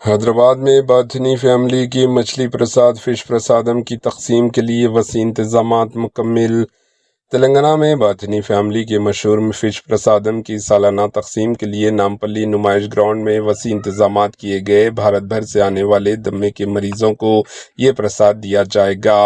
हैदराबाद में बाथनी फैमिली की मछली प्रसाद फिश प्रसादम की तकसीम के लिए वसी इंतजामात मुकम्मिल। तेलंगाना में बाथनी फैमिली के मशहूर फिश प्रसादम की सालाना तकसीम के लिए नामपल्ली नुमाइश ग्राउंड में वसी इंतजामात किए गए। भारत भर से आने वाले दमे के मरीजों को ये प्रसाद दिया जाएगा।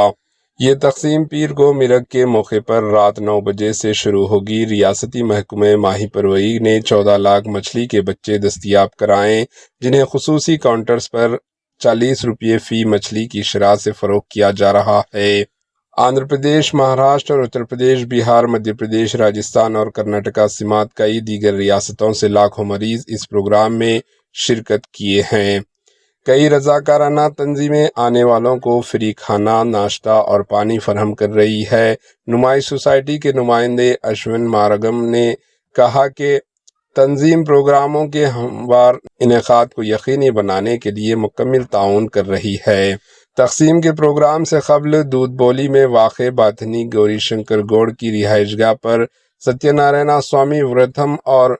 ये तकसीम पीर को मिरग के मौके पर रात 9 बजे से शुरू होगी। रियासती महकमे माही परवरी ने 14 लाख मछली के बच्चे दस्तयाब कराए, जिन्हें खुसूसी काउंटर्स पर 40 रुपये फी मछली की शरह से फरोख्त किया जा रहा है। आंध्र प्रदेश, महाराष्ट्र और उत्तर प्रदेश, बिहार, मध्य प्रदेश, राजस्थान और कर्नाटका समेत कई दीगर रियासतों से लाखों मरीज इस प्रोग्राम में शिरकत किए हैं। कई रजाकाराना तंजीमें आने वालों को फ्री खाना, नाश्ता और पानी फराहम कर रही है। नुमाइश सोसाइटी के नुमाइंदे अश्विन मारगम ने कहा कि तंजीम प्रोग्रामों के हमवार इनेकाद को यकीनी बनाने के लिए मुकम्मल ताउन कर रही है। तकसीम के प्रोग्राम से कबल दूध बोली में वाक़ बाथनी गौरी शंकर गौड़ की रिहाइशगाह पर सत्यनारायण स्वामी व्रतम और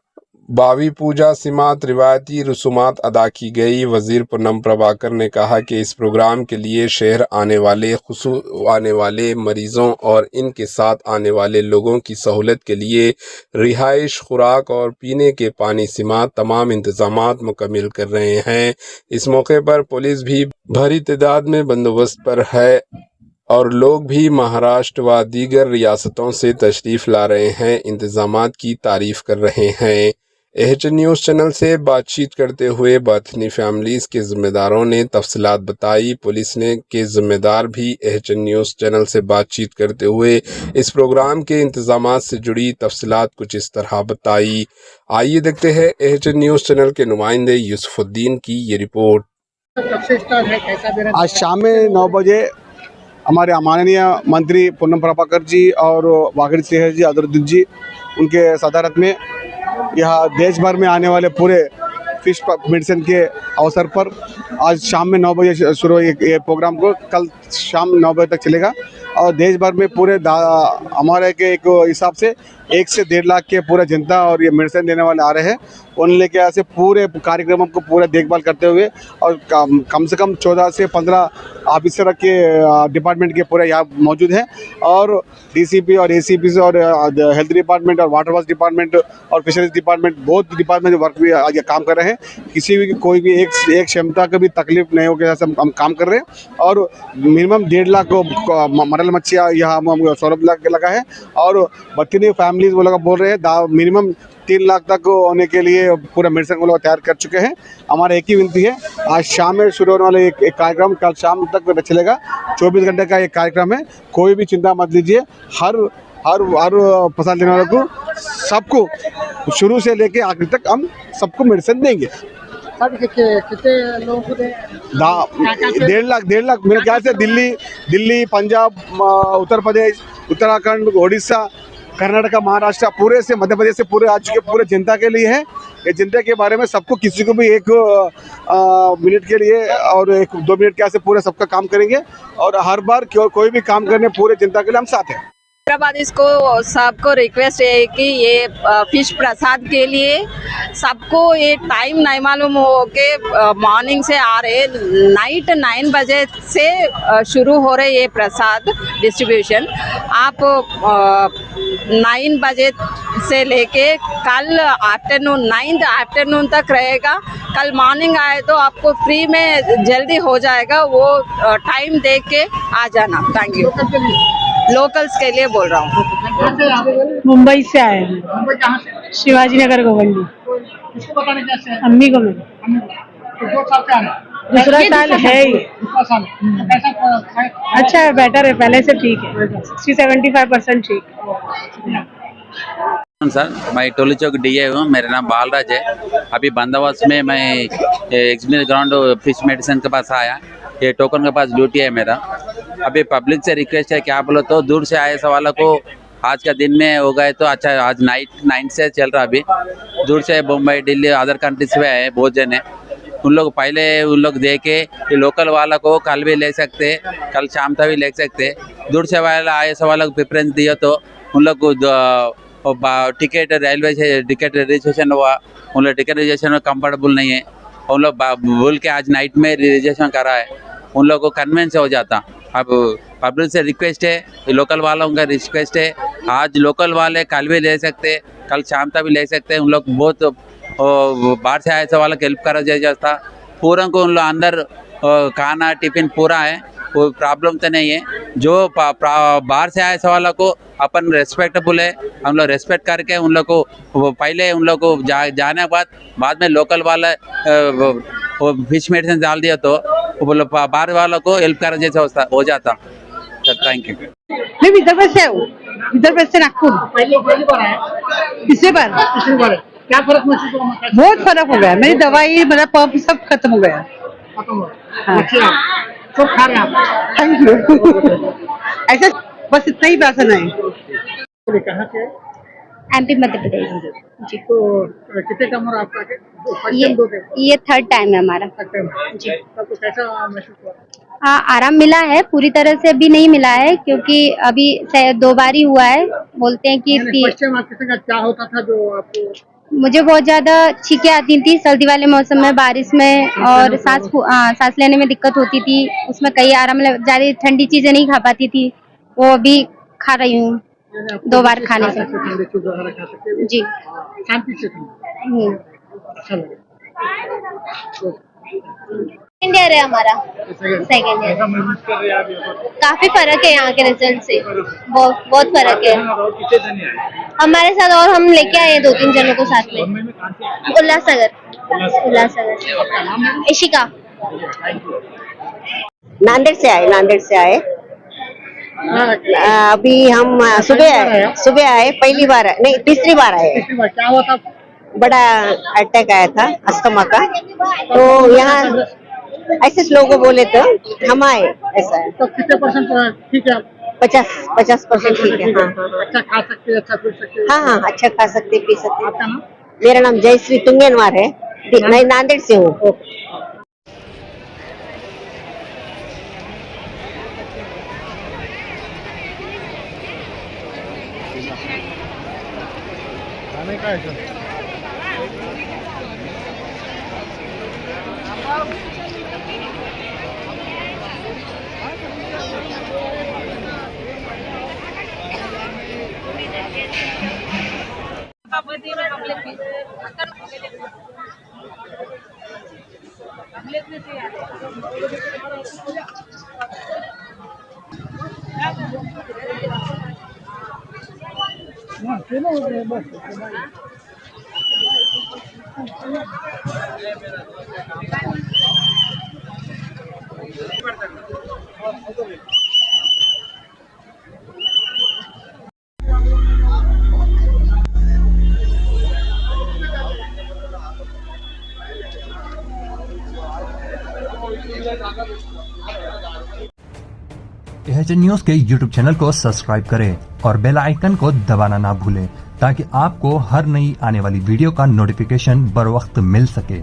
बावी पूजा सिमात रिवायती रसूमात अदा की गई। वजीर पूनम प्रभाकर ने कहा कि इस प्रोग्राम के लिए शहर आने वाले मरीजों और इनके साथ आने वाले लोगों की सहूलत के लिए रिहाइश, खुराक और पीने के पानी सिमात तमाम इंतजामात मुकम्मल कर रहे हैं। इस मौके पर पुलिस भी भारी तादाद में बंदोबस्त पर है और लोग भी महाराष्ट्र व दीगर रियासतों से तशरीफ़ ला रहे हैं, इंतजामात की तारीफ कर रहे हैं। एचएन न्यूज़ चैनल से बातचीत करते हुए बाथनी फैमिलीज के जिम्मेदारों ने तफसीलात बताई। पुलिस ने के जिम्मेदार भी एचएन न्यूज़ चैनल से बातचीत करते हुए इस प्रोग्राम के इंतजामात से जुड़ी तफसीलात कुछ इस तरह बताई। आइए देखते हैं एचएन न्यूज़ चैनल के नुमाइंदे यूसुफुद्दीन की ये रिपोर्ट। आज शाम में 9 बजे हमारे माननीय मंत्री पूनम प्रभाकर जी और वागिड़ सिंह जी, अजहरुद्दीन जी, उनके सदारत में यह देश भर में आने वाले पूरे फिश मेडिसिन के अवसर पर आज शाम में 9 बजे शुरू ये प्रोग्राम को कल शाम 9 बजे तक चलेगा और देश भर में पूरे हमारे के एक हिसाब से 1 से 1.5 लाख के पूरे जनता और ये मेडिसिन देने वाले आ रहे हैं। उन लेके ऐसे पूरे कार्यक्रमों को पूरे देखभाल करते हुए और कम से कम 14 से 15 ऑफिसर के डिपार्टमेंट के पूरे यहाँ मौजूद हैं और डीसीपी और एसीपी और हेल्थ डिपार्टमेंट और वाटर वर्क्स डिपार्टमेंट और फिशरीज डिपार्टमेंट, बहुत डिपार्टमेंट वर्क भी आगे काम कर रहे हैं। किसी भी कोई भी एक क्षमता का भी तकलीफ नहीं हो के जैसे हम काम कर रहे हैं और मिनिमम 1.5 लाख को मरल मच्छियाँ यहाँ हम सौरभ लगा है और बत्तीनी फैमिलीज वो लोग बोल रहे हैं मिनिमम 3 लाख तक होने के लिए पूरा मेडिसिन वो लोग तैयार कर चुके हैं। हमारा एक ही विनती है, आज शाम में शुरू होने वाले एक कार्यक्रम कल शाम तक चलेगा। 24 घंटे का एक कार्यक्रम है, कोई भी चिंता मत लीजिए। हर प्रसाद लेने वालों को सबको शुरू से लेके आखिर तक हम सबको मेडिसिन देंगे। कितने लोगों को 1.5 लाख मेरे ख्याल से दिल्ली, पंजाब, उत्तर प्रदेश, उत्तराखंड, उड़ीसा, कर्नाटका, महाराष्ट्र, पूरे से मध्य प्रदेश से पूरे आज के पूरे जनता के लिए है। ये जनता के बारे में सबको किसी को भी 1 मिनट के लिए और 1-2 मिनट के ऐसे पूरे सबका काम करेंगे और हर बार कोई भी काम करने पूरे जनता के लिए हम साथ हैं। हैदराबाद को सबको रिक्वेस्ट है कि ये फिश प्रसाद के लिए सबको ये टाइम नहीं मालूम हो के मॉर्निंग से आ रहे, नाइट 9 बजे से शुरू हो रहे ये प्रसाद डिस्ट्रीब्यूशन। आप 9 बजे से लेके कल आफ्टरनून 9 आफ्टरनून तक रहेगा। कल मॉर्निंग आए तो आपको फ्री में जल्दी हो जाएगा, वो टाइम देख के आ जाना। Thank you. लोकल्स के लिए बोल रहा हूँ। मुंबई से आए हैं। मुंबई कहाँ से? शिवाजी नगर गोवंडी। किसको बताने कैसे है? अम्मी को तो 2 साल से आ रहे हैं। दूसरा साल है ही। दूसरा साल कैसा अच्छा है, बेटर है, पहले से ठीक है, 60-75% ठीक है। सर, मैं टोली चौक डीए हूँ। मेरा नाम बालराज है। अभी बंदोबस्त में मैं एक्सपीरियंस ग्राउंड फिश मेडिसिन के पास आया। ये टोकन के पास ड्यूटी है मेरा। अभी पब्लिक से रिक्वेस्ट है, क्या बोलो तो दूर से आए सवालों को आज का दिन में हो गए तो अच्छा। आज नाइट 9 से चल रहा। अभी दूर से मुंबई, दिल्ली, अदर कंट्रीज से आए बहुत जन है। उन लोग पहले दे के लोकल वाला को कल भी ले सकते, कल शाम तक भी ले सकते। दूर से वाला आए सवालों को प्रेफरेंस दिया तो उन लोग को टिकट रेलवे से टिकट रजिस्ट्रेशन हुआ, उन लोग टिकट रजिस्ट्रेशन में कंफर्टेबल नहीं है। उन लोग बोल के आज नाइट में रजिस्ट्रेशन करा है, उन लोगों को कन्वेंस हो जाता। अब पब्लिक से रिक्वेस्ट है, लोकल वालों का रिक्वेस्ट है, आज लोकल वाले कल भी ले सकते, कल शाम तक भी ले सकते हैं। उन लोग बहुत बाहर से आए थे वाला हेल्प करा जाता, पूरा को उन लोग अंदर खाना टिफिन पूरा है, कोई प्रॉब्लम तो नहीं है। जो बाहर से आए वालों को अपन रेस्पेक्टेबल है, हम लोग रेस्पेक्ट करके उन लोग को पहले उन लोग को जाने के बाद में लोकल वाला फिश मेडिसिन डाल दिया तो बाहर वालों को हेल्प कर जैसा हो जाता। Thank you. मैं विदर्भ से हूँ, विदर्भ से नागपुर। पहली बार आया, तीसरी बार। तीसरी बार है। क्या फर्क महसूस हुआ? बहुत फर्क हो गया, मेरी दवाई मेरा पंप सब खत्म हो गया। खत्म हुआ। हाँ। अच्छा, सब खा रहे हैं आप? Thank you. ऐसा बस इतना ही पैसा नहीं। कहाँ से? एमपी मध्य प्रदेश जी। तो कितने टाइम हो रहा आपका? ये थर्ड टाइम है हमारा जी। तो कैसा महसूस हुआ? हाँ, आराम मिला है, पूरी तरह से अभी नहीं मिला है क्योंकि अभी 2 बार ही हुआ है। बोलते हैं कि फर्स्ट टाइम आपके संग क्या होता था जो आपको? मुझे बहुत ज्यादा छींकें आती थी सर्दी वाले मौसम में, बारिश में, और सांस लेने में दिक्कत होती थी। उसमें कई आराम, ज्यादा ठंडी चीजें नहीं खा पाती थी, वो अभी खा रही हूँ 2 बार खाने से जी। शांति से अच्छा लगा। सेकेंड ईयर है हमारा, सेकेंड ईयर। काफी फर्क है यहाँ के रिजल्ट से, बहुत फर्क है। हमारे साथ और हम लेके आए हैं 2-3 जनों को साथ में। उल्लासनगर। इशिका। नांदेड़ से आए। अभी हम सुबह आए, पहली बार नहीं तीसरी बार आए। क्या हुआ था? बड़ा अटैक आया था अस्थमा का, तो यहाँ ऐसे लोगों को बोले तो हम आए। ऐसा है। तो कितने % ठीक है? 50% ठीक है। हाँ, अच्छा खा सकते, अच्छा पी सकते? हाँ, अच्छा खा सकते, पी सकते। आपका नाम? मेरा नाम जयश्री तुंगेनवार है, मैं नांदेड़ से हूँ। एचएन न्यूज के यूट्यूब चैनल को सब्सक्राइब करें और बेल आइकन को दबाना ना भूलें ताकि आपको हर नई आने वाली वीडियो का नोटिफिकेशन बर वक्त मिल सके।